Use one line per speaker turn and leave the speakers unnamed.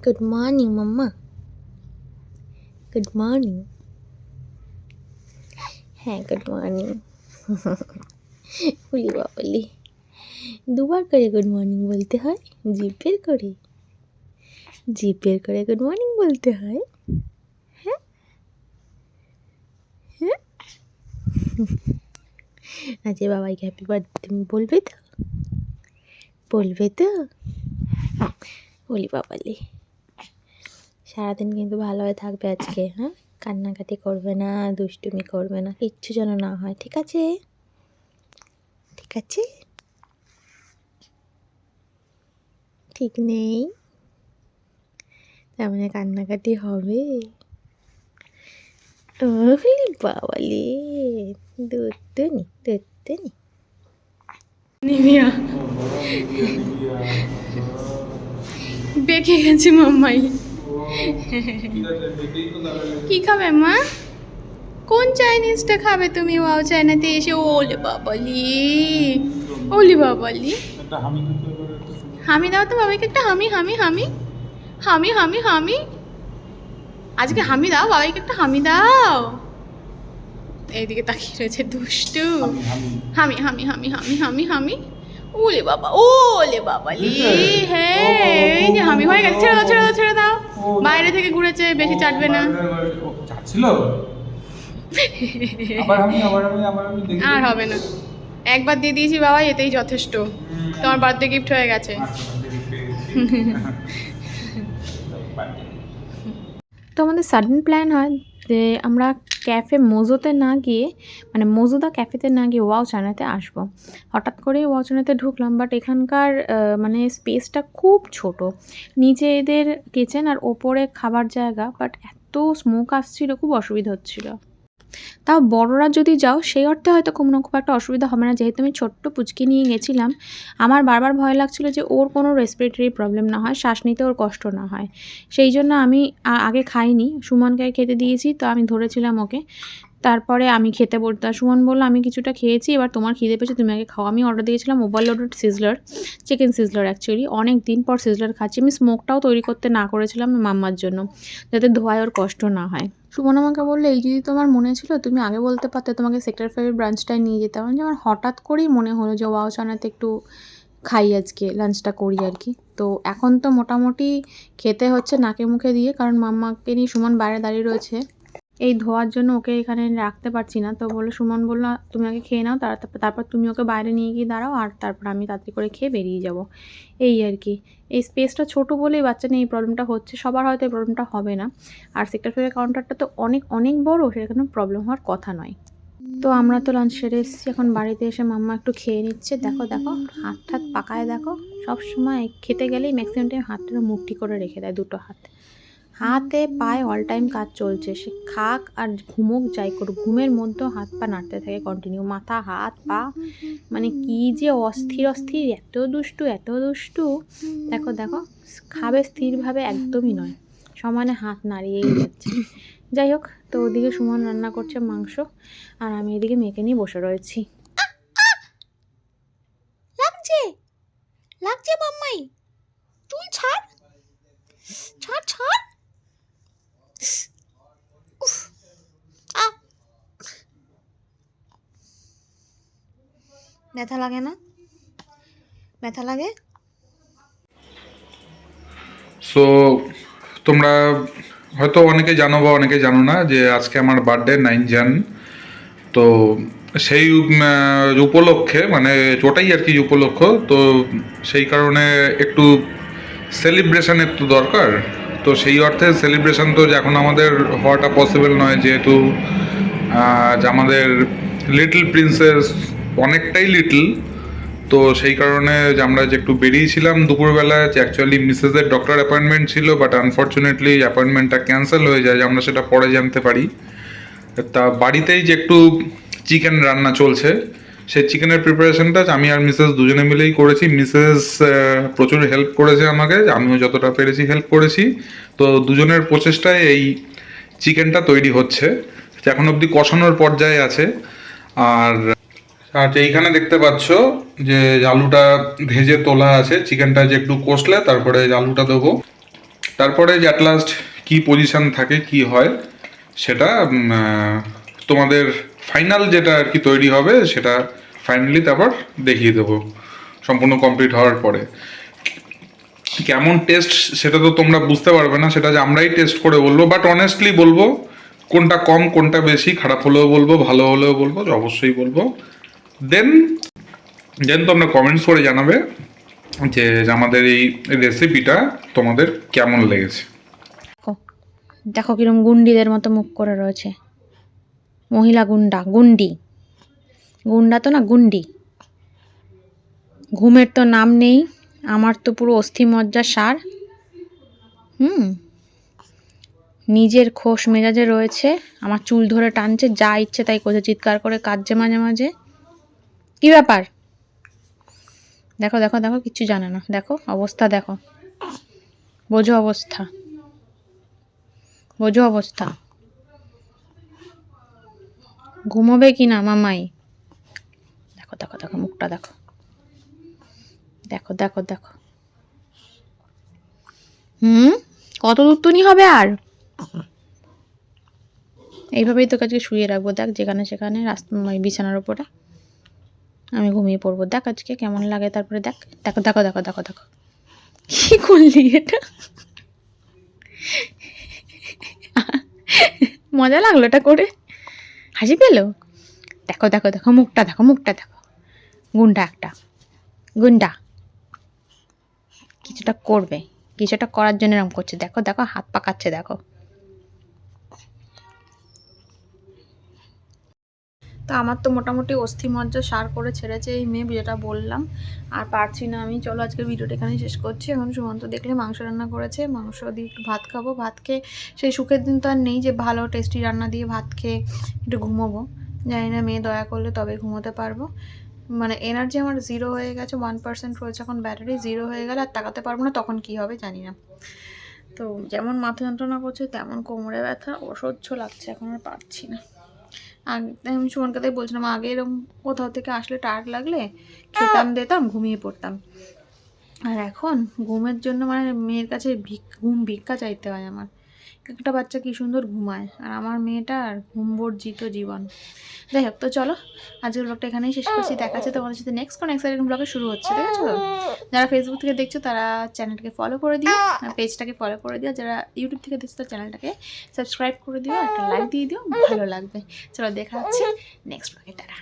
Good morning মাম্মা, good morning. হ্যাঁ good morning. বলি বাবলি, দুবার করে গুড মর্নিং বলতে হয়, জিপের করে গুড মর্নিং বলতে হয়। হ্যাঁ হ্যাঁ, আজকে বাবাইকে হ্যাপি বার্থডে তুমি বলবে তো, বলবে তো? বলি বাবালি, সারাদিন কিন্তু ভালোভাবে থাকবে আজকে। হ্যাঁ, কান্নাকাটি করবে না, দুষ্টুমি করবে না, কিচ্ছু যেন না হয়, ঠিক আছে? ঠিক আছে, ঠিক নেই তার মানে কান্নাকাটি হবে? ওহলি বাবালি, দুধনি
নিভিয়া বেঁকে গেছে মাম্মাই। কি খাবে মা? কোন চাইনিজটা খাবে তুমি? ওয়াও চাইনাতে এসে ওলে বাবালি, ওলে বাবালি। হামি দাও তো বাবাকে একটা, হামি হামি হামি হামি হামি হামি। আজকে হামি দাও বাবাকে একটা, হামি দাও। এইদিকে তাকিয়ে রয়েছে দুষ্টু। হামি হামি হামি হামি হামি হামি। ওলে বাবা, ওলে বাবালি। হ্যাঁ এই যে হামি হয়ে গেছে। ছেড়ে দাও ছেড়ে দাও ছেড়ে দাও। বাইরে থেকে ঘুরেছে, বেশি চাটবে না।
চাচ্ছিল
আর হবে না, একবার দিয়ে দিয়েছি বাবা, এতেই যথেষ্ট। তোমার বার্থডে গিফট হয়ে গেছে।
তো আমাদের সাডেন প্ল্যান হয় যে আমরা ক্যাফে মোজোতে না গিয়ে, মানে মোজোদা ক্যাফেতে না গিয়ে ওয়াও চায়নাতে আসবো। হঠাৎ করেই ওয়াও চায়নাতে ঢুকলাম, বাট এখানকার মানে স্পেসটা খুব ছোট। নিচে এদের কিচেন আর ওপরে খাবার জায়গা, বাট এত স্মোক আসছিল, খুব অসুবিধা হচ্ছিল। তাও বড়রা যদি যাও সেই অর্থে হয়তো কোনো খুব একটা অসুবিধা হবে না, যেহেতু আমি ছোট্ট পুচকি নিয়ে গেছিলাম। আমার বারবার ভয় লাগছিল যে ওর কোনো রেসপিরেটরি প্রবলেম না হয়, শ্বাস নিতে ওর কষ্ট না হয়। সেই জন্য আমি আগে খাইনি, সুমনকে খেতে দিয়েছি, তো আমি ধরেছিলাম ওকে। তারপরে আমি খেতে বলতাম, সুমন বললো আমি কিছুটা খেয়েছি, এবার তোমার খিদে পেয়েছে তুমি আগে খাও। আমি অর্ডার দিয়েছিলাম overloaded sizzler, chicken sizzler. Actually অনেক দিন পর সিজলার খাচ্ছি। আমি স্মোকটাও তৈরি করতে না করেছিলাম মাম্মার জন্য, যাতে ধোয়ায় ওর কষ্ট না হয়। সুমন আমাকে বললো এই যদি তোমার মনে ছিল তুমি আগে বলতে পারতে, তোমাকে সেক্টর 5 ব্রাঞ্চটায় নিয়ে যেতাম। যে আমার হঠাৎ করেই মনে হলো যে ওয়াও চায়নাতে একটু খাই, আজকে লাঞ্চটা করি আর কি। তো এখন তো মোটামুটি খেতে হচ্ছে নাকে মুখে দিয়ে, কারণ মাম্মাকে নিয়ে সুমন বাইরে দাঁড়িয়ে রয়েছে। এই ধোয়ার জন্য ওকে এখানে রাখতে পারছি না, তো বলে সুমন বললো তুমি আগে খেয়ে নাও, তারপর তুমি ওকে বাইরে নিয়ে গিয়ে দাঁড়াও, আর তারপর আমি তাড়াতাড়ি করে খেয়ে বেরিয়ে যাব। এই আর কি, এই স্পেসটা ছোটো বলেই বাচ্চা নিয়ে এই প্রবলেমটা হচ্ছে। সবার হয়তো এই প্রবলেমটা হবে না। আর সেক্টর 5 কাউন্টারটা তো অনেক অনেক বড়ো, সেখানে প্রবলেম হওয়ার কথা নয়। তো আমরা তো লাঞ্চ সেরে এসেছি, এখন বাড়িতে এসে মাম্মা একটু খেয়ে নিচ্ছে। দেখো দেখো হাত ঠাত পাকায়, দেখো সবসময় খেতে গেলেই ম্যাক্সিমাম টাইম হাতটা মুঠি করে রেখে দেয়, দুটো হাতে পায়ে অল টাইম কাজ চলছে। সে খাক আর ঘুমোক যাই করুক, ঘুমের মধ্যেও হাত পা নাড়তে থাকে কন্টিনিউ, মাথা হাত পা, মানে কি যে অস্থির অস্থির, এত দুষ্টু এত দুষ্টু। দেখো দেখো খাবে স্থিরভাবে একদমই নয়, সমানে হাত নাড়িয়েই যাচ্ছে। যাই হোক, তো ওদিকে সুমন রান্না করছে মাংস, আর আমি এদিকে মেয়েকে নিয়ে বসে রয়েছি। লাগছে লাগছে মাম্মাই, চুল ছাড় ছাড় ছাড়। ব্যথা লাগে না? ব্যথা লাগে?
সো তোমরা হয়তো অনেকে জানো বা অনেকে জানো না যে আজকে আমার বার্থডে 9 জান। তো সেই উপলক্ষে, মানে ওটাই আর কি উপলক্ষ, তো সেই কারণে একটু সেলিব্রেশনের তো দরকার। তো সেই অর্থে সেলিব্রেশন তো এখন আমাদের হওয়াটা পসিবল নয়, যেহেতু যে আমাদের লিটল প্রিন্সেস অনেকটাই লিটল। তো সেই কারণে যে আমরা যে একটু বেরিয়েছিলাম দুপুরবেলায়, যে অ্যাকচুয়ালি মিসেসের ডক্টর অ্যাপয়েন্টমেন্ট ছিল, বাট আনফর্চুনেটলি অ্যাপয়েন্টমেন্টটা ক্যান্সেল হয়ে যায়, আমরা সেটা পরে জানতে পারি। তা বাড়িতেই যে একটু চিকেন রান্না চলছে, সেই চিকেনের প্রিপারেশনটা আমি আর মিসেস দুজনে মিলেই করেছি। মিসেস প্রচুর হেল্প করেছে আমাকে, আমিও যতটা পেরেছি হেল্প করেছি। তো দুজনের প্রচেষ্টায় এই চিকেনটা তৈরি হচ্ছে, এখন অবধি কষানোর পর্যায়ে আছে। আর এইখানে দেখতে পাচ্ছ যে আলুটা ভেজে তোলা আছে, চিকেনটা যে একটু কষলে তারপরে আলুটা দেবো। তারপরে যে অ্যাট লাস্ট কী পজিশান থাকে কি হয় সেটা তোমাদের ফাইনাল যেটা আর কি তৈরি হবে সেটা ফাইনালি তারপর দেখিয়ে দেবো সম্পূর্ণ কমপ্লিট হওয়ার পরে। কেমন টেস্ট সেটা তো তোমরা বুঝতে পারবে না, সেটা যে আমরাই টেস্ট করে বলবো, বাট অনেস্টলি বলবো কোনটা কম কোনটা বেশি, খারাপ হলেও বলবো ভালো হলেও বলবো, অবশ্যই বলবো। দেন তোমরা কমেন্টস করে জানাবে যে আমাদের এই রেসিপিটা তোমাদের কেমন লেগেছে।
দেখো দেখো কিরম গুন্ডিদের মতো মুখ করে রয়েছে, মহিলা গুন্ডি, গুন্ডা তো না গুন্ডি। ঘুমের তো নাম নেই, আমার তো পুরো অস্থিমজ্জা সার। নিজের খোশ মেজাজে রয়েছে, আমার চুল ধরে টানছে, যা ইচ্ছে তাই করছে, চিৎকার করে কাঁদছে মাঝে মাঝে। কি ব্যাপার? দেখো দেখো দেখো, কিচ্ছু জানে না, দেখো অবস্থা, দেখো বোঝো অবস্থা, বোঝো অবস্থা। ঘুমোবে কি না মামাই? দেখো দেখো দেখো মুখটা দেখো, দেখো দেখো দেখো। কত দুত্তুনি হবে আর? এইভাবেই তোকে আজকে শুয়ে রাখবো, দেখ যেখানে সেখানে রাস্তা বিছানার উপরে আমি ঘুমিয়ে পড়বো। দেখ আজকে কেমন লাগে, তারপরে দেখ। দেখো দেখো দেখো দেখো দেখো, কি করলি এটা? মজা লাগলো এটা করে, হাসি পেলো? দেখো দেখো দেখো মুখটা দেখো, মুখটা দেখো। গুন্ডা একটা, গুন্ডা কিছুটা করবে, কিছুটা করার জন্য এরকম করছে। দেখো দেখো হাত পাকাচ্ছে, দেখো। তো আমার তো মোটামুটি অস্থিমজ্জা সার করে ছেড়েছে এই মেয়ে, যেটা বললাম। আর পারছি না আমি। চলো আজকে ভিডিওটা এখানেই শেষ করছি। এখন সুমন্ত দেখলে মাংস রান্না করেছে, মাংস দিয়ে একটু ভাত খাবো। ভাত খেয়ে সেই সুখের দিন তো আর নেই যে ভালো টেস্টি রান্না দিয়ে ভাত খেয়ে একটু ঘুমোবো। জানি না মেয়ে দয়া করলে তবে ঘুমোতে পারবো। মানে এনার্জি আমার 0 হয়ে গেছে, 1% রয়েছে এখন ব্যাটারি। 0 হয়ে গেলে আর তাকাতে পারবো না, তখন কি হবে জানি না। তো যেমন মাথা যন্ত্রণা করছে তেমন কোমরে ব্যথা, অসহ্য লাগছে, এখন আর পারছি না। আমি সুমনকে তাই বলছিলাম, আগে এরকম কোথাও থেকে আসলে টায়ার্ড লাগলে খেতাম দিতাম ঘুমিয়ে পড়তাম, আর এখন ঘুমের জন্য মানে মেয়ের কাছে ঘুম ভিক্ষা চাইতে হয় আমার। একটা বাচ্চা কি সুন্দর ঘুমায়, আর আমার মেয়েটার ঘুমবর্জিত জীবন। যাই হোক, তো চলো আজকের ব্লগটা এখানেই শেষ করছি। দেখা যাচ্ছে তোমাদের সাথে নেক্সট কোনো এক্সাইটিং ব্লগে শুরু হচ্ছে, ঠিক আছে? যারা ফেসবুক থেকে দেখছো তারা চ্যানেলটাকে ফলো করে দিও, পেজটাকে ফলো করে দিও। যারা ইউটিউব থেকে দেখছো তারা চ্যানেলটাকে সাবস্ক্রাইব করে দিও, একটা লাইক দিয়ে দিও, ভালো লাগবে। চলো দেখা হচ্ছে নেক্সট ব্লগে, টাটা।